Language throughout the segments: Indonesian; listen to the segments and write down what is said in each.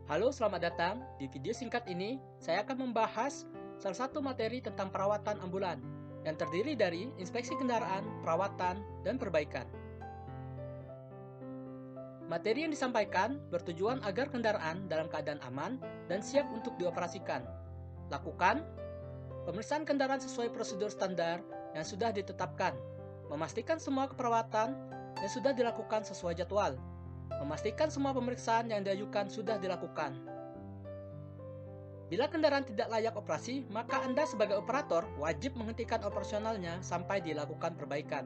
Halo, selamat datang. Di video singkat ini, saya akan membahas salah satu materi tentang perawatan ambulan yang terdiri dari inspeksi kendaraan, perawatan, dan perbaikan. Materi yang disampaikan bertujuan agar kendaraan dalam keadaan aman dan siap untuk dioperasikan. Lakukan pemeriksaan kendaraan sesuai prosedur standar yang sudah ditetapkan. Memastikan semua keperawatan yang sudah dilakukan sesuai jadwal. Memastikan semua pemeriksaan yang diajukan sudah dilakukan. Bila kendaraan tidak layak operasi, maka Anda sebagai operator wajib menghentikan operasionalnya sampai dilakukan perbaikan.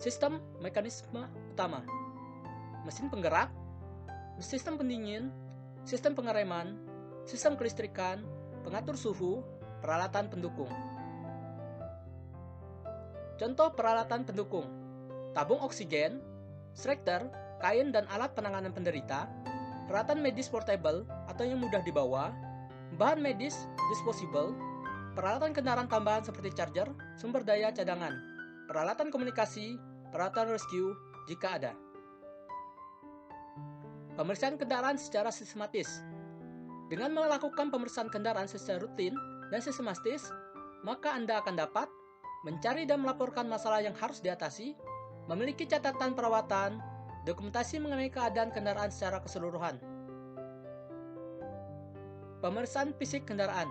Sistem mekanisme utama: mesin penggerak, sistem pendingin, sistem pengereman, sistem kelistrikan, pengatur suhu, peralatan pendukung. Contoh peralatan pendukung: tabung oksigen, stretcher, kain dan alat penanganan penderita, peralatan medis portable atau yang mudah dibawa, bahan medis disposable, peralatan kendaraan tambahan seperti charger, sumber daya cadangan, peralatan komunikasi, peralatan rescue jika ada. Pemeriksaan kendaraan secara sistematis. Dengan melakukan pemeriksaan kendaraan secara rutin dan sistematis, maka Anda akan dapat mencari dan melaporkan masalah yang harus diatasi, memiliki catatan perawatan, dokumentasi mengenai keadaan kendaraan secara keseluruhan. Pemeriksaan fisik kendaraan.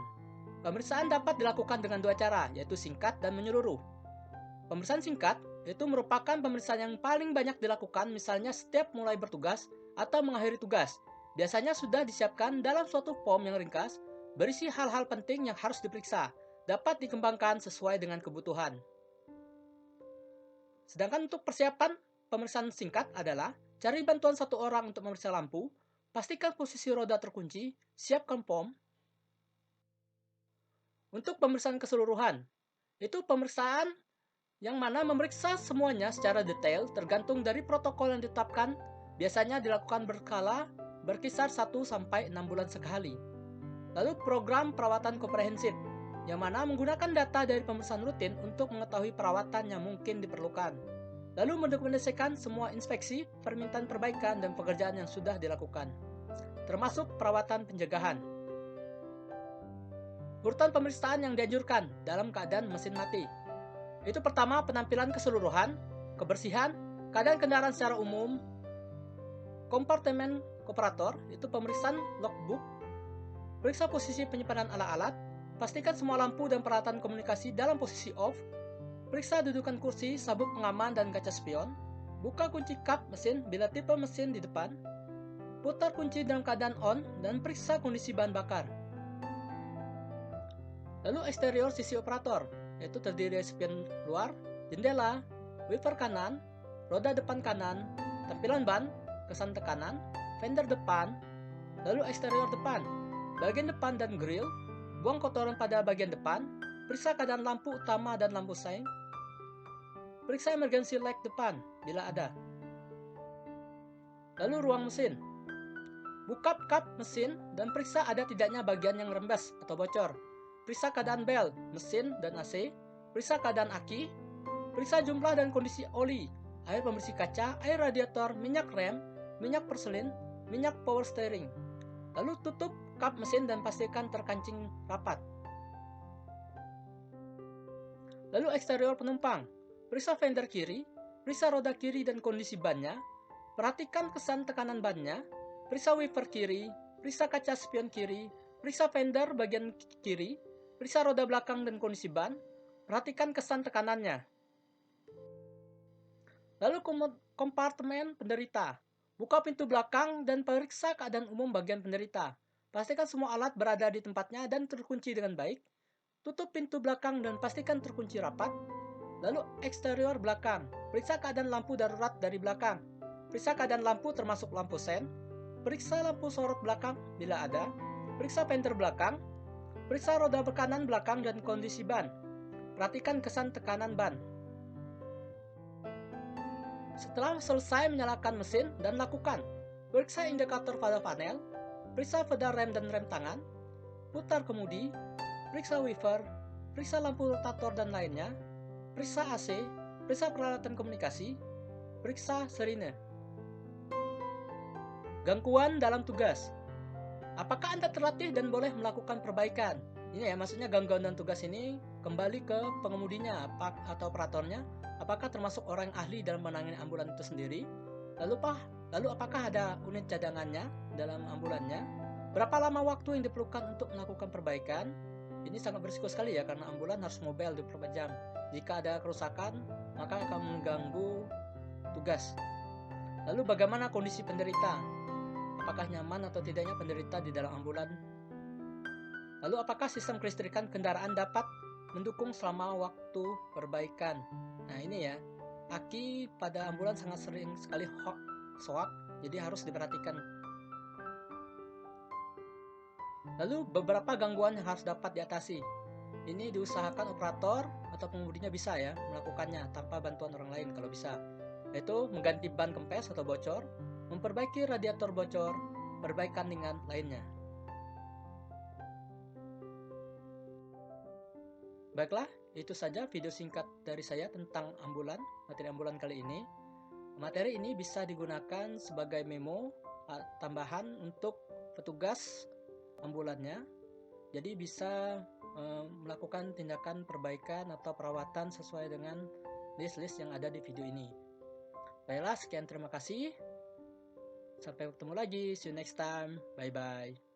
Pemeriksaan dapat dilakukan dengan dua cara, yaitu singkat dan menyeluruh. Pemeriksaan singkat itu merupakan pemeriksaan yang paling banyak dilakukan, misalnya setiap mulai bertugas atau mengakhiri tugas. Biasanya sudah disiapkan dalam suatu form yang ringkas, berisi hal-hal penting yang harus diperiksa, dapat dikembangkan sesuai dengan kebutuhan. Sedangkan untuk persiapan pemeriksaan singkat adalah cari bantuan satu orang untuk memeriksa lampu, pastikan posisi roda terkunci, siapkan pom. Untuk pemeriksaan keseluruhan, itu pemeriksaan yang mana memeriksa semuanya secara detail tergantung dari protokol yang ditetapkan, biasanya dilakukan berkala berkisar 1-6 bulan sekali. Lalu program perawatan komprehensif, yang mana menggunakan data dari pemeriksaan rutin untuk mengetahui perawatan yang mungkin diperlukan. Lalu mendokumentasikan semua inspeksi, permintaan perbaikan, dan pekerjaan yang sudah dilakukan, termasuk perawatan pencegahan. Urutan pemeriksaan yang dianjurkan dalam keadaan mesin mati. Itu pertama, penampilan keseluruhan, kebersihan, keadaan kendaraan secara umum, kompartemen operator, itu pemeriksaan logbook, periksa posisi penyimpanan alat-alat, pastikan semua lampu dan peralatan komunikasi dalam posisi off, periksa dudukan kursi, sabuk pengaman, dan kaca spion, buka kunci kap mesin bila tipe mesin di depan, putar kunci dalam keadaan on, dan periksa kondisi bahan bakar. Lalu eksterior sisi operator, yaitu terdiri dari spion luar, jendela, wiper kanan, roda depan kanan, tampilan ban, kesan tekanan, fender depan, lalu eksterior depan, bagian depan dan grill, buang kotoran pada bagian depan, periksa keadaan lampu utama dan lampu sein, periksa emergency light depan bila ada. Lalu ruang mesin, buka kap mesin dan periksa ada tidaknya bagian yang rembes atau bocor. Periksa keadaan bel, mesin, dan AC, periksa keadaan aki, periksa jumlah dan kondisi oli, air pembersih kaca, air radiator, minyak rem, minyak porselin, minyak power steering. Lalu tutup kap mesin dan pastikan terkancing rapat. Lalu eksterior penumpang, periksa fender kiri, periksa roda kiri dan kondisi bannya, perhatikan kesan tekanan bannya, periksa wiper kiri, periksa kaca spion kiri, periksa fender bagian kiri, periksa roda belakang dan kondisi ban, perhatikan kesan tekanannya. Lalu kompartemen penderita, buka pintu belakang dan periksa keadaan umum bagian penderita. Pastikan semua alat berada di tempatnya dan terkunci dengan baik. Tutup pintu belakang dan pastikan terkunci rapat. Lalu eksterior belakang, periksa keadaan lampu darurat dari belakang. Periksa keadaan lampu termasuk lampu sen. Periksa lampu sorot belakang bila ada. Periksa fender belakang. Periksa roda kanan belakang dan kondisi ban. Perhatikan kesan tekanan ban. Setelah selesai menyalakan mesin dan lakukan periksa indikator pada panel, periksa pedal rem dan rem tangan, putar kemudi, periksa wiper, periksa lampu rotator dan lainnya, periksa AC, periksa peralatan komunikasi, periksa sirine. Gangguan dalam tugas. Apakah Anda terlatih dan boleh melakukan perbaikan? Ini ya, maksudnya gangguan dalam tugas ini kembali ke pengemudinya atau operatornya. Apakah termasuk orang yang ahli dalam menangani ambulan itu sendiri? Lalu apakah ada unit cadangannya dalam ambulannya? Berapa lama waktu yang diperlukan untuk melakukan perbaikan? Ini sangat berisiko sekali ya, karena ambulan harus mobile 24 jam. Jika ada kerusakan, maka akan mengganggu tugas. Lalu bagaimana kondisi penderita? Apakah nyaman atau tidaknya penderita di dalam ambulan? Lalu apakah sistem kelistrikan kendaraan dapat mendukung selama waktu perbaikan? Nah ini ya, aki pada ambulan sangat sering sekali soak, jadi harus diperhatikan. Lalu beberapa gangguan yang harus dapat diatasi. Ini diusahakan operator atau pengemudinya bisa ya melakukannya tanpa bantuan orang lain kalau bisa. Yaitu mengganti ban kempes atau bocor, memperbaiki radiator bocor, perbaikan ringan lainnya. Baiklah, itu saja video singkat dari saya tentang materi ambulan kali ini. Materi ini bisa digunakan sebagai memo tambahan untuk petugas ambulannya. Jadi bisa melakukan tindakan perbaikan atau perawatan sesuai dengan list-list yang ada di video ini. Baiklah, sekian terima kasih. Sampai ketemu lagi. See you next time. Bye-bye.